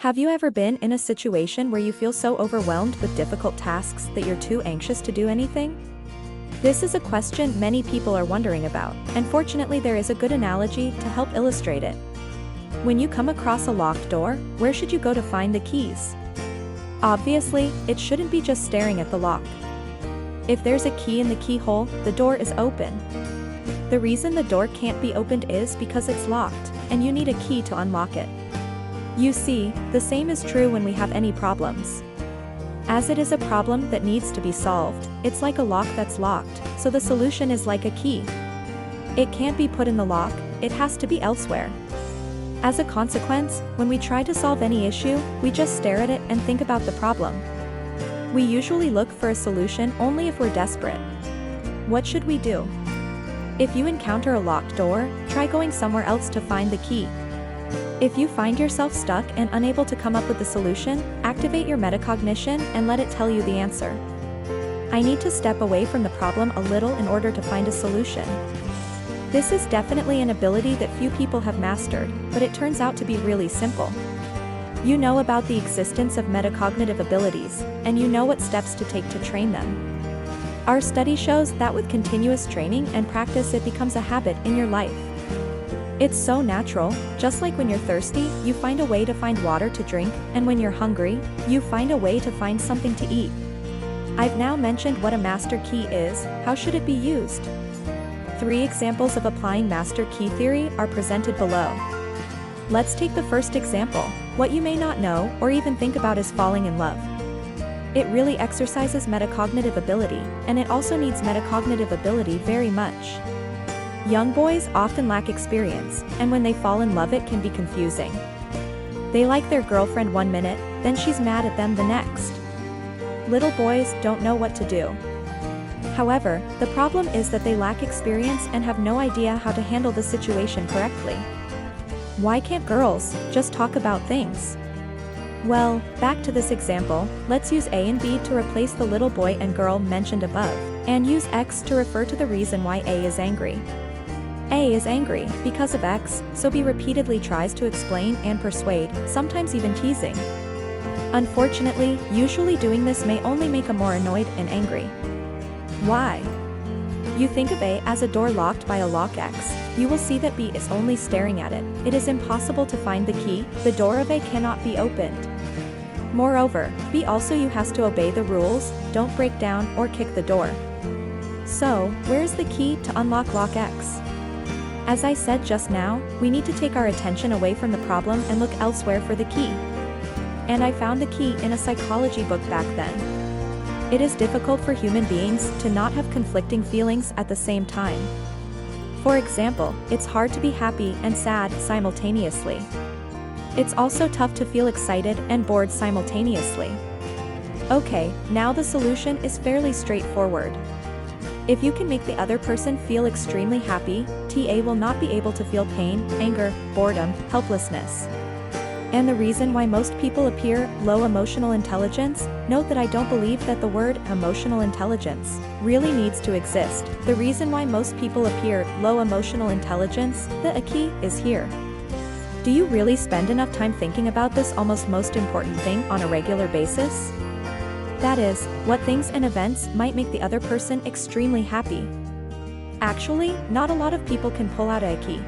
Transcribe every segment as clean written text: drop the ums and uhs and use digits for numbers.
Have you ever been in a situation where you feel so overwhelmed with difficult tasks that you're too anxious to do anything? This is a question many people are wondering about, and fortunately there is a good analogy to help illustrate it. When you come across a locked door, where should you go to find the keys? Obviously, it shouldn't be just staring at the lock. If there's a key in the keyhole, the door is open. The reason the door can't be opened is because it's locked, and you need a key to unlock it. You see, the same is true when we have any problems. As it is a problem that needs to be solved, it's like a lock that's locked, so the solution is like a key. It can't be put in the lock, it has to be elsewhere. As a consequence, when we try to solve any issue, we just stare at it and think about the problem. We usually look for a solution only if we're desperate. What should we do? If you encounter a locked door, try going somewhere else to find the key. If you find yourself stuck and unable to come up with the solution, activate your metacognition and let it tell you the answer. I need to step away from the problem a little in order to find a solution. This is definitely an ability that few people have mastered, but it turns out to be really simple. You know about the existence of metacognitive abilities, and you know what steps to take to train them. Our study shows that with continuous training and practice it becomes a habit in your life. It's so natural, just like when you're thirsty, you find a way to find water to drink, and when you're hungry, you find a way to find something to eat. I've now mentioned what a master key is. How should it be used? 3 examples of applying master key theory are presented below. Let's take the first example. What you may not know or even think about is falling in love. It really exercises metacognitive ability, and it also needs metacognitive ability very much. Young boys often lack experience, and when they fall in love it can be confusing. They like their girlfriend one minute, then she's mad at them the next. Little boys don't know what to do. However, the problem is that they lack experience and have no idea how to handle the situation correctly. Why can't girls just talk about things? Well, back to this example, let's use A and B to replace the little boy and girl mentioned above, and use X to refer to the reason why A is angry. A is angry because of X, so B repeatedly tries to explain and persuade, sometimes even teasing. Unfortunately, usually doing this may only make her more annoyed and angry. Why? You think of A as a door locked by a lock X, you will see that B is only staring at it. It is impossible to find the key, the door of A cannot be opened. Moreover, B also you has to obey the rules, don't break down or kick the door. So, where is the key to unlock lock X? As I said just now, we need to take our attention away from the problem and look elsewhere for the key. And I found the key in a psychology book back then. It is difficult for human beings to not have conflicting feelings at the same time. For example, it's hard to be happy and sad simultaneously. It's also tough to feel excited and bored simultaneously. Okay, now the solution is fairly straightforward. If you can make the other person feel extremely happy, TA will not be able to feel pain, anger, boredom, helplessness. And the reason why most people appear low emotional intelligence, note that I don't believe that the word emotional intelligence really needs to exist. The reason why most people appear low emotional intelligence, the key is here. Do you really spend enough time thinking about this almost most important thing on a regular basis? That is, what things and events might make the other person extremely happy. Actually, not a lot of people can pull out a key.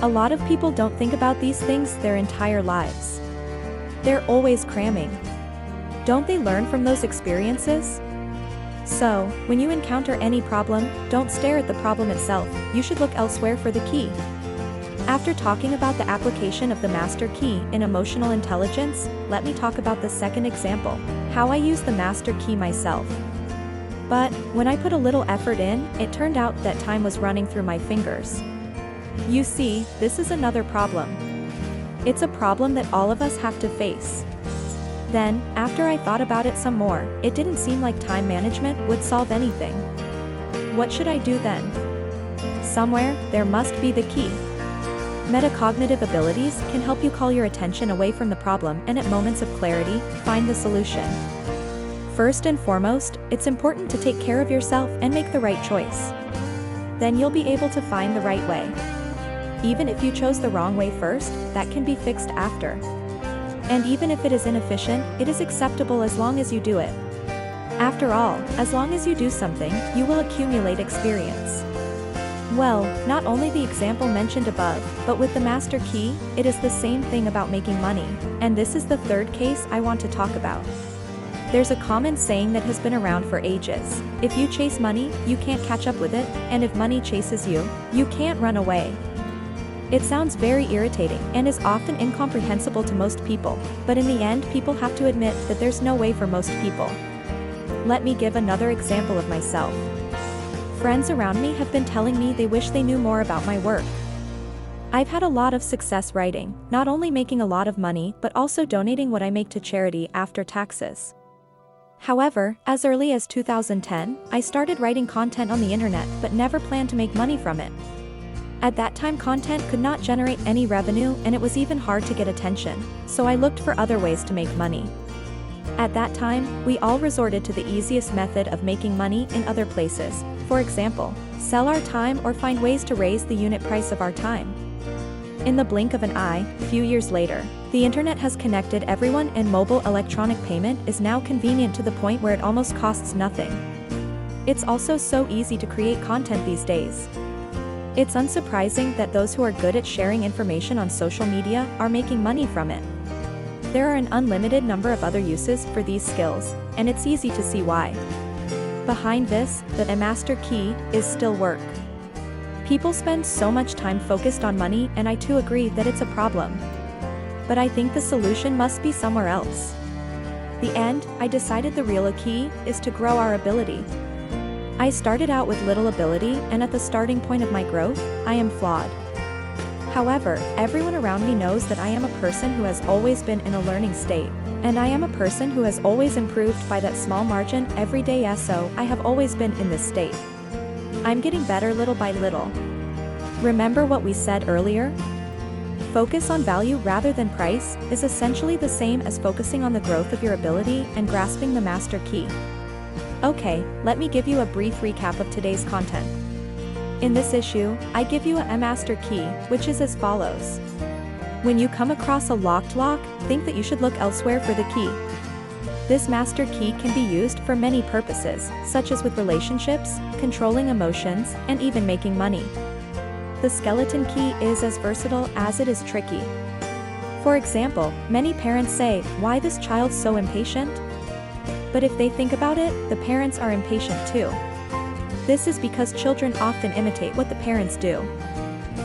A lot of people don't think about these things their entire lives. They're always cramming. Don't they learn from those experiences? So, when you encounter any problem, don't stare at the problem itself, you should look elsewhere for the key. After talking about the application of the master key in emotional intelligence, let me talk about the second example, how I use the master key myself. But, when I put a little effort in, it turned out that time was running through my fingers. You see, this is another problem. It's a problem that all of us have to face. Then, after I thought about it some more, it didn't seem like time management would solve anything. What should I do then? Somewhere, there must be the key. Metacognitive abilities can help you call your attention away from the problem and at moments of clarity, find the solution. First and foremost, it's important to take care of yourself and make the right choice. Then you'll be able to find the right way. Even if you chose the wrong way first, that can be fixed after. And even if it is inefficient, it is acceptable as long as you do it. After all, as long as you do something, you will accumulate experience. Well, not only the example mentioned above, but with the master key, it is the same thing about making money, and this is the third case I want to talk about. There's a common saying that has been around for ages: if you chase money, you can't catch up with it, and if money chases you, you can't run away. It sounds very irritating and is often incomprehensible to most people, but in the end people have to admit that there's no way for most people. Let me give another example of myself. Friends around me have been telling me they wish they knew more about my work. I've had a lot of success writing, not only making a lot of money but also donating what I make to charity after taxes. However, as early as 2010, I started writing content on the internet but never planned to make money from it. At that time content could not generate any revenue and it was even hard to get attention, so I looked for other ways to make money. At that time, we all resorted to the easiest method of making money in other places, for example, sell our time or find ways to raise the unit price of our time. In the blink of an eye, few years later, the internet has connected everyone and mobile electronic payment is now convenient to the point where it almost costs nothing. It's also so easy to create content these days. It's unsurprising that those who are good at sharing information on social media are making money from it. There are an unlimited number of other uses for these skills, and it's easy to see why. Behind this, the master key is still work. People spend so much time focused on money, and I too agree that it's a problem. But I think the solution must be somewhere else. The end, I decided the real key is to grow our ability. I started out with little ability, and at the starting point of my growth, I am flawed. However, everyone around me knows that I am a person who has always been in a learning state, and I am a person who has always improved by that small margin every day, so I have always been in this state. I'm getting better little by little. Remember what we said earlier? Focus on value rather than price is essentially the same as focusing on the growth of your ability and grasping the master key. Okay, let me give you a brief recap of today's content. In this issue, I give you a master key, which is as follows. When you come across a locked lock, think that you should look elsewhere for the key. This master key can be used for many purposes, such as with relationships, controlling emotions, and even making money. The skeleton key is as versatile as it is tricky. For example, many parents say, "Why this child so impatient?" But if they think about it, the parents are impatient too. This is because children often imitate what the parents do.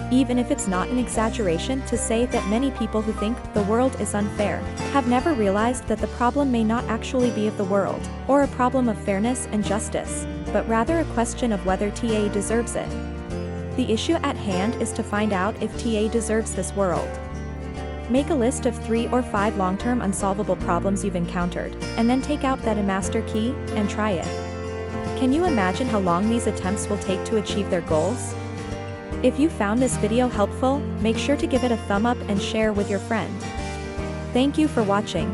Even if it's not an exaggeration to say that many people who think the world is unfair have never realized that the problem may not actually be of the world, or a problem of fairness and justice, but rather a question of whether TA deserves it. The issue at hand is to find out if TA deserves this world. Make a list of 3 or 5 long-term unsolvable problems you've encountered, and then take out that master key and try it. Can you imagine how long these attempts will take to achieve their goals? If you found this video helpful, make sure to give it a thumb up and share with your friend. Thank you for watching.